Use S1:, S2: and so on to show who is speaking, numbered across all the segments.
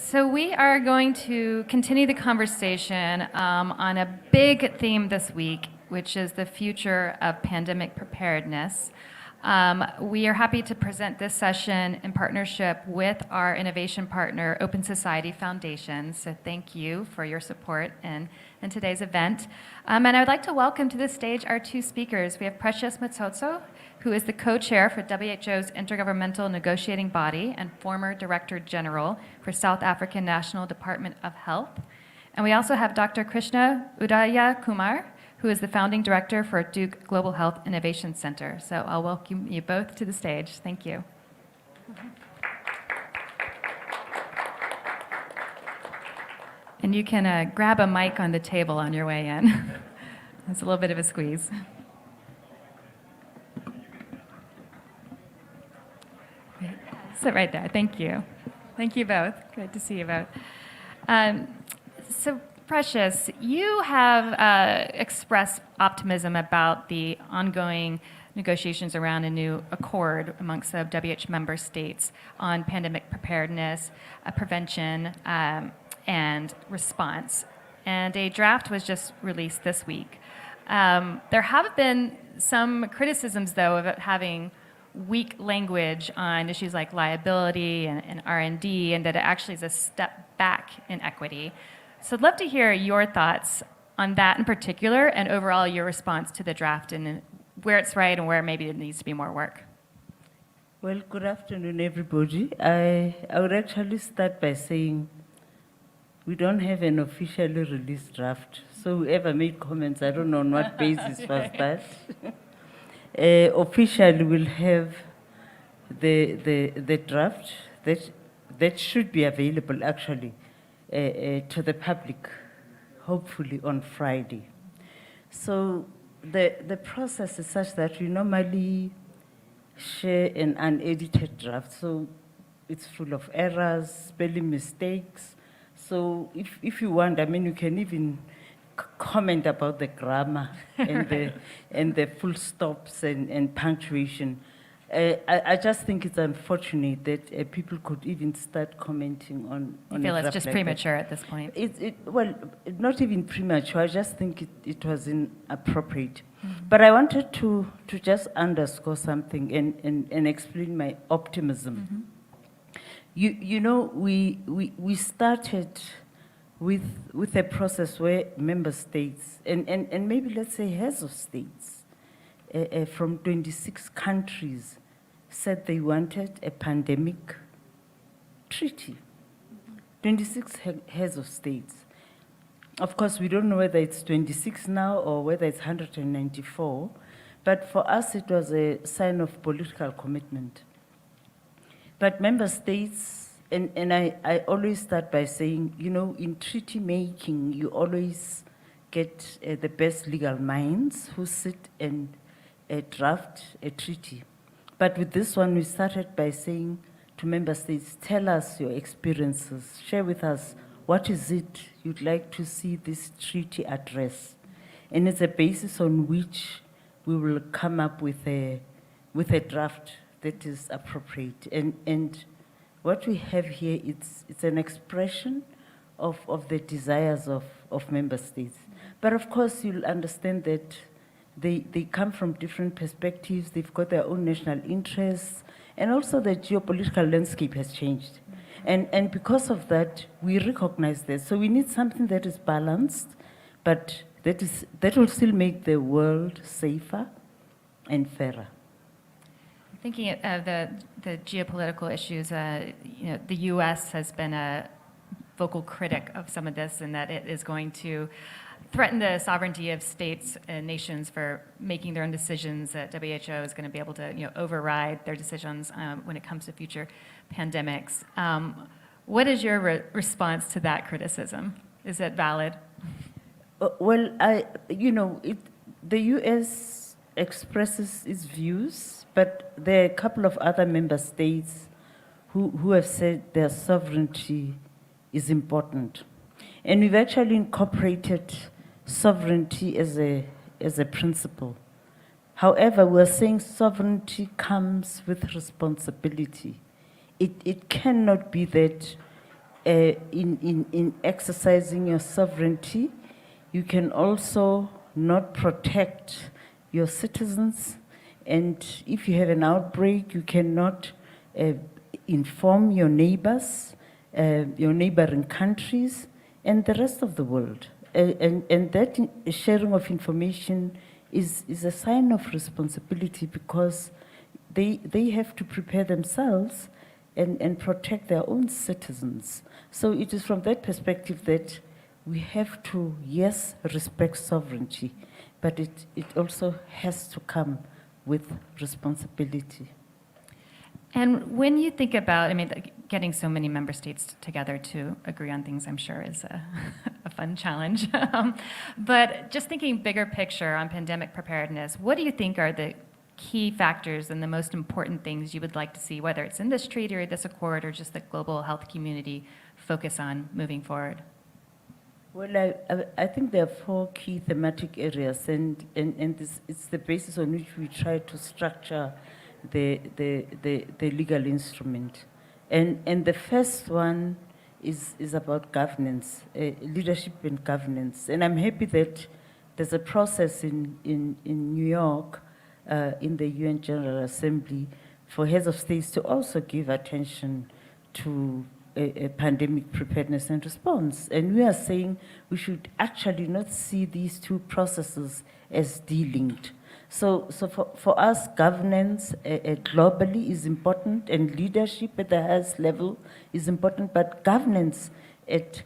S1: So we are going to continue the conversation on a big theme this week, which is the future of pandemic preparedness. We are happy to present this session in partnership with our innovation partner, Open Society Foundation. So thank you for your support in today's event. And I would like to welcome to the stage our two speakers. We have Precious Matsoso, who is the co-chair for WHO's Intergovernmental Negotiating Body and former Director General for South African National Department of Health. And we also have Dr. Krishna Udayakumar, who is the founding director for Duke Global Health Innovation Center. So I'll welcome you both to the stage. Thank you. And you can grab a mic on the table on your way in. It's a little bit of a squeeze. Sit right there. Thank you. Thank you both. Good to see you both. So Precious, you have expressed optimism about the ongoing negotiations around a new accord amongst the WHO member states on pandemic preparedness, prevention, and response. And a draft was just released this week. There have been some criticisms, though, of it having weak language on issues like liability and R&D, and that it actually is a step back in equity. So I'd love to hear your thoughts on that in particular, and overall your response to the draft and where it's right and where maybe it needs to be more work.
S2: Well, good afternoon, everybody. I would actually start by saying we don't have an officially released draft. So whoever made comments, I don't know on what basis was that. Officially, we'll have the draft that should be available actually to the public, hopefully on Friday. So the process is such that we normally share an unedited draft. So it's full of errors, spelling mistakes. So if you want, I mean, you can even comment about the grammar and the full stops and punctuation. I just think it's unfortunate that people could even start commenting on
S1: You feel
S2: a
S1: it's
S2: draft
S1: just
S2: like
S1: premature at this point?
S2: Well, not even premature. I just think it was inappropriate. Mm-hmm. But I wanted to just underscore something and explain my optimism. Mm-hmm. You know, we started with a process where member states, and maybe let's say heads of states from 26 countries said they wanted a pandemic treaty. 26 heads of states. Of course, we don't know whether it's 26 now or whether it's 194, but for us it was a sign of political commitment. But member states, and I always start by saying, you know, in treaty making, you always get the best legal minds who sit and draft a treaty. But with this one, we started by saying to member states, tell us your experiences, share with us what is it you'd like to see this treaty address. And it's a basis on which we will come up with a draft that is appropriate. And what we have here, it's an expression of the desires of member states. But of course, you'll understand that they come from different perspectives, they've got their own national interests, and also the geopolitical landscape has changed. And because of that, we recognize that. So we need something that is balanced, but that will still make the world safer and fairer.
S1: Thinking of the geopolitical issues, you know, the U.S. has been a vocal critic of some of this, and that it is going to threaten the sovereignty of states and nations for making their own decisions. That WHO is going to be able to, you know, override their decisions when it comes to future pandemics. What is your response to that criticism? Is it valid?
S2: Well, the U.S. expresses its views, but there are a couple of other member states who have said their sovereignty is important. And we've actually incorporated sovereignty as a principle. However, we're saying sovereignty comes with responsibility. It cannot be that in exercising your sovereignty, you can also not protect your citizens. And if you have an outbreak, you cannot inform your neighbors, your neighboring countries, and the rest of the world. And that sharing of information is a sign of responsibility, because they have to prepare themselves and protect their own citizens. So it is from that perspective that we have to, yes, respect sovereignty, but it also has to come with responsibility.
S1: And when you think about, I mean, getting so many member states together to agree on things, I'm sure is a fun challenge. But just thinking bigger picture on pandemic preparedness, what do you think are the key factors and the most important things you would like to see, whether it's in this treaty or this accord or just the global health community, focus on moving forward?
S2: Well, I think there are 4 key thematic areas, and this, it's the basis on which we try to structure the legal instrument. And the first one is about governance, leadership and governance. And I'm happy that there's a process in New York, in the UN General Assembly, for heads of states to also give attention to a pandemic preparedness and response. And we are saying we should actually not see these 2 processes as de-linked. So for us, governance globally is important, and leadership at the highest level is important, but governance at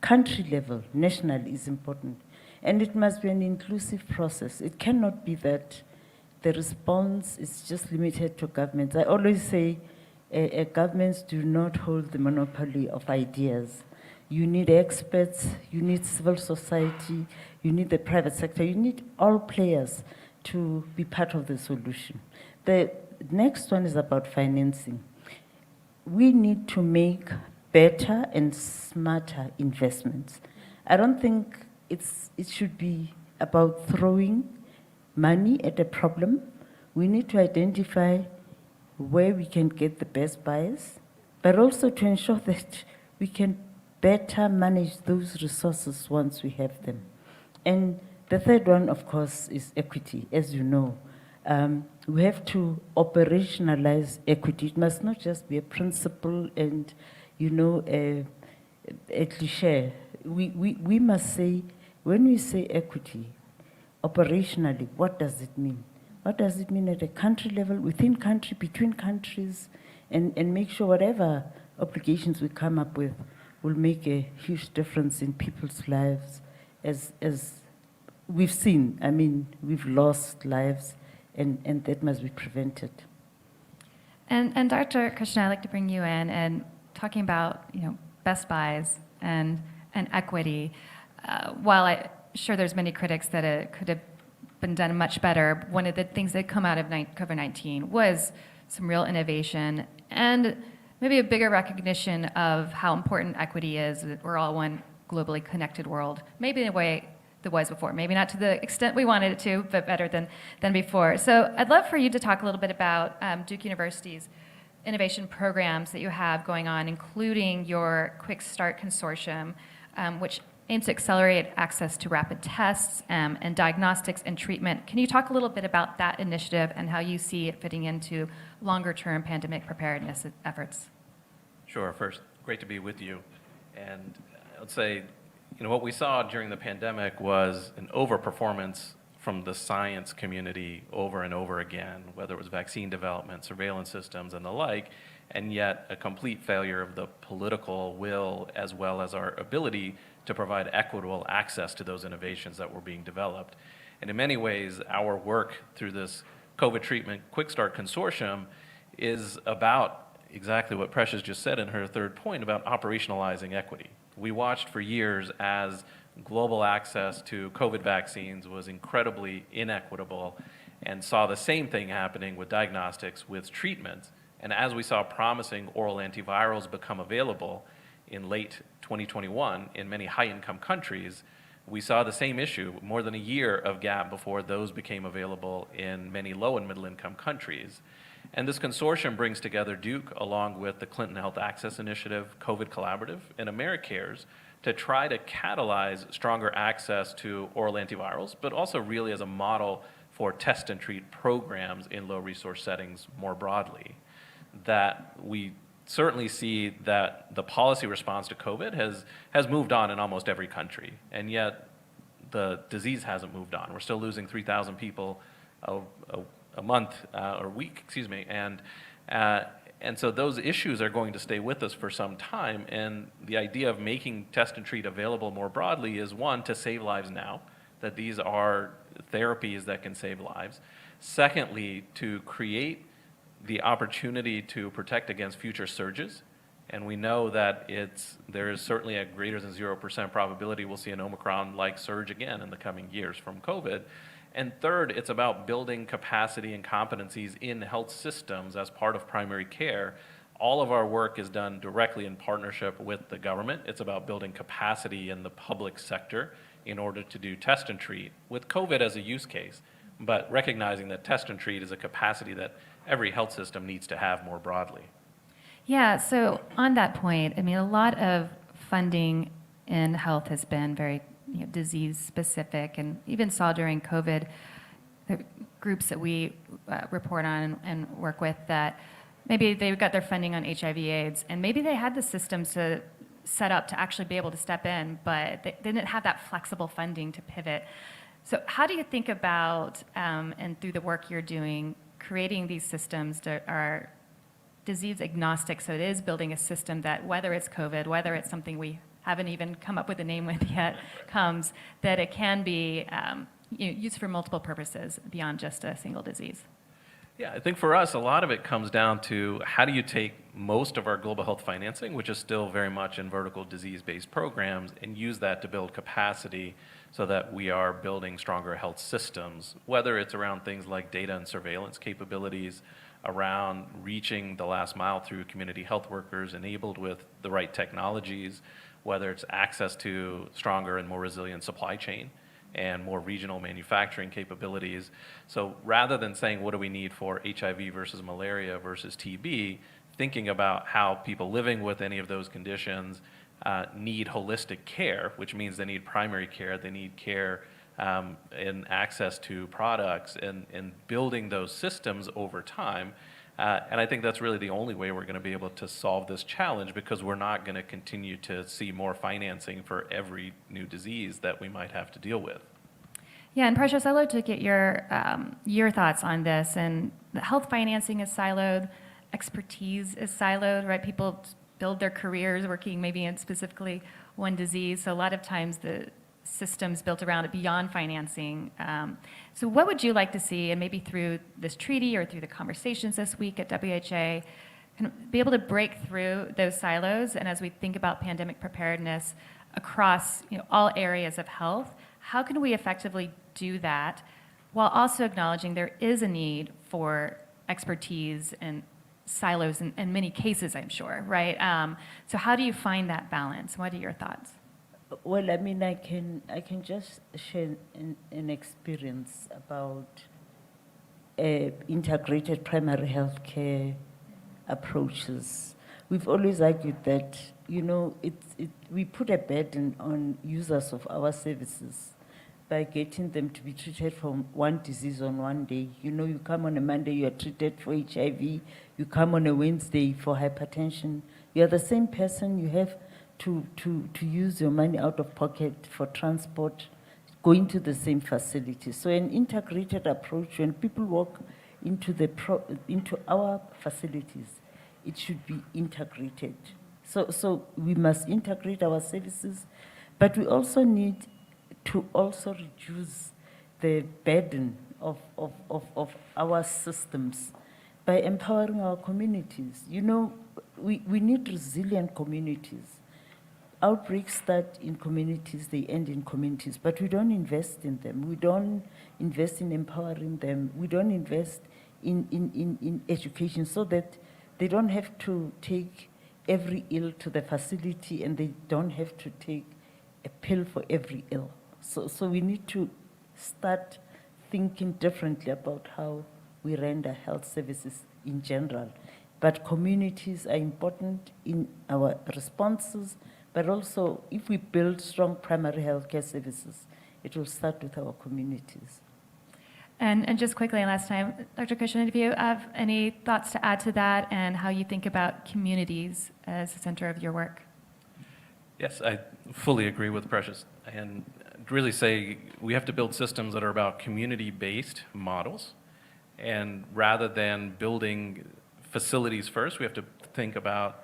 S2: country level, national, is important. And it must be an inclusive process. It cannot be that the response is just limited to governments. I always say governments do not hold the monopoly of ideas. You need experts, you need civil society, you need the private sector, you need all players to be part of the solution. The next one is about financing. We need to make better and smarter investments. I don't think it should be about throwing money at a problem. We need to identify where we can get the best buys, but also to ensure that we can better manage those resources once we have them. And the third one, of course, is equity. As you know, we have to operationalize equity. It must not just be a principle and, you know, a cliche. We must say, when we say equity, operationally, what does it mean? What does it mean at a country level, within country, between countries, and make sure whatever obligations we come up with will make a huge difference in people's lives, as we've seen. I mean, we've lost lives, and that must be prevented.
S1: And Dr. Krishna, I'd like to bring you in, and talking about, you know, best buys and equity. While I'm sure there's many critics that it could have been done much better, one of the things that come out of COVID-19 was some real innovation and maybe a bigger recognition of how important equity is, that we're all one globally connected world, maybe in a way that was before, maybe not to the extent we wanted it to, but better than before. So I'd love for you to talk a little bit about Duke University's innovation programs that you have going on, including your Quick Start Consortium, which aims to accelerate access to rapid tests and diagnostics and treatment. Can you talk a little bit about that initiative and how you see it fitting into longer-term pandemic preparedness efforts?
S3: Sure. First, great to be with you. And I would say, you know, what we saw during the pandemic was an overperformance from the science community over and over again, whether it was vaccine development, surveillance systems, and the like, and yet a complete failure of the political will as well as our ability to provide equitable access to those innovations that were being developed. And in many ways, our work through this COVID treatment Quick Start Consortium is about exactly what Precious just said in her third point about operationalizing equity. We watched for years as global access to COVID vaccines was incredibly inequitable, and saw the same thing happening with diagnostics, with treatments. And as we saw promising oral antivirals become available in late 2021 in many high-income countries, we saw the same issue, more than a year of gap before those became available in many low and middle-income countries. And this consortium brings together Duke along with the Clinton Health Access Initiative, COVID Collaborative, and AmeriCares to try to catalyze stronger access to oral antivirals, but also really as a model for test and treat programs in low resource settings more broadly. That we certainly see that the policy response to COVID has moved on in almost every country, and yet the disease hasn't moved on. We're still losing 3,000 people a month or week, excuse me, and so those issues are going to stay with us for some time. And the idea of making test and treat available more broadly is, one, to save lives now, that these are therapies that can save lives. Secondly, to create the opportunity to protect against future surges. And we know that there is certainly a greater than 0% probability we'll see an Omicron-like surge again in the coming years from COVID. And third, it's about building capacity and competencies in health systems as part of primary care. All of our work is done directly in partnership with the government. It's about building capacity in the public sector in order to do test and treat with COVID as a use case, but recognizing that test and treat is a capacity that every health system needs to have more broadly.
S1: Yeah, so on that point, I mean, a lot of funding in health has been very disease specific, and even saw during COVID, the groups that we report on and work with, that maybe they got their funding on HIV/AIDS, and maybe they had the systems to set up to actually be able to step in, but they didn't have that flexible funding to pivot. So how do you think about, and through the work you're doing, creating these systems that are disease agnostic, so it is building a system that, whether it's COVID, whether it's something we haven't even come up with a name with yet, that it can be used for multiple purposes beyond just a single disease?
S3: Yeah, I think for us, a lot of it comes down to how do you take most of our global health financing, which is still very much in vertical disease-based programs, and use that to build capacity so that we are building stronger health systems, whether it's around things like data and surveillance capabilities, around reaching the last mile through community health workers enabled with the right technologies, whether it's access to stronger and more resilient supply chain and more regional manufacturing capabilities. So rather than saying, what do we need for HIV versus malaria versus TB, thinking about how people living with any of those conditions need holistic care, which means they need primary care, they need care and access to products, and building those systems over time. And I think that's really the only way we're going to be able to solve this challenge, because we're not going to continue to see more financing for every new disease that we might have to deal with.
S1: Yeah, and Precious, I'd love to get your thoughts on this. And the health financing is siloed, expertise is siloed, right? People build their careers working maybe in specifically one disease. So a lot of times the systems built around it beyond financing. So what would you like to see, and maybe through this treaty or through the conversations this week at WHA, kind of be able to break through those silos? And as we think about pandemic preparedness across all areas of health, how can we effectively do that while also acknowledging there is a need for expertise and silos in many cases, I'm sure, right? So how do you find that balance? What are your thoughts?
S2: Well, I mean, I can just share an experience about integrated primary health care approaches. We've always argued that, we put a burden on users of our services by getting them to be treated for one disease on one day. You come on a Monday, you are treated for HIV. You come on a Wednesday for hypertension. You are the same person. You have to use your money out of pocket for transport, going to the same facility. So an integrated approach, when people walk into our facilities, it should be integrated. So we must integrate our services, but we also need to also reduce the burden of our systems by empowering our communities. We need resilient communities. Outbreaks start in communities, they end in communities, but we don't invest in them. We don't invest in empowering them. We don't invest in education so that they don't have to take every ill to the facility, and they don't have to take a pill for every ill. So we need to start thinking differently about how we render health services in general. But communities are important in our responses, but also if we build strong primary healthcare services, it will start with our communities.
S1: And just quickly, last time, Dr. Krishna, if you have any thoughts to add to that and how you think about communities as the center of your work?
S3: Yes, I fully agree with Precious, and I'd really say we have to build systems that are about community-based models, and rather than building facilities first, we have to think about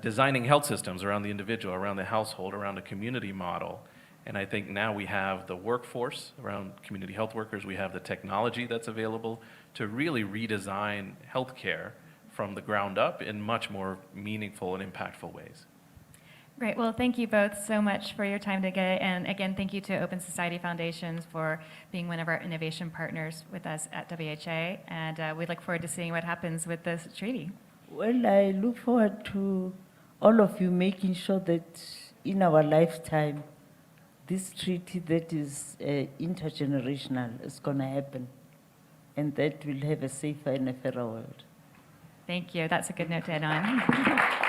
S3: designing health systems around the individual, around the household, around a community model. And I think now we have the workforce around community health workers, we have the technology that's available to really redesign healthcare from the ground up in much more meaningful and impactful ways.
S1: Great. Well, thank you both so much for your time today. And again, thank you to Open Society Foundations for being one of our innovation partners with us at WHA. And we look forward to seeing what happens with this treaty.
S2: Well, I look forward to all of you making sure that in our lifetime, this treaty that is intergenerational is going to happen, and that we'll have a safer and a fairer world.
S1: Thank you. That's a good note to end on.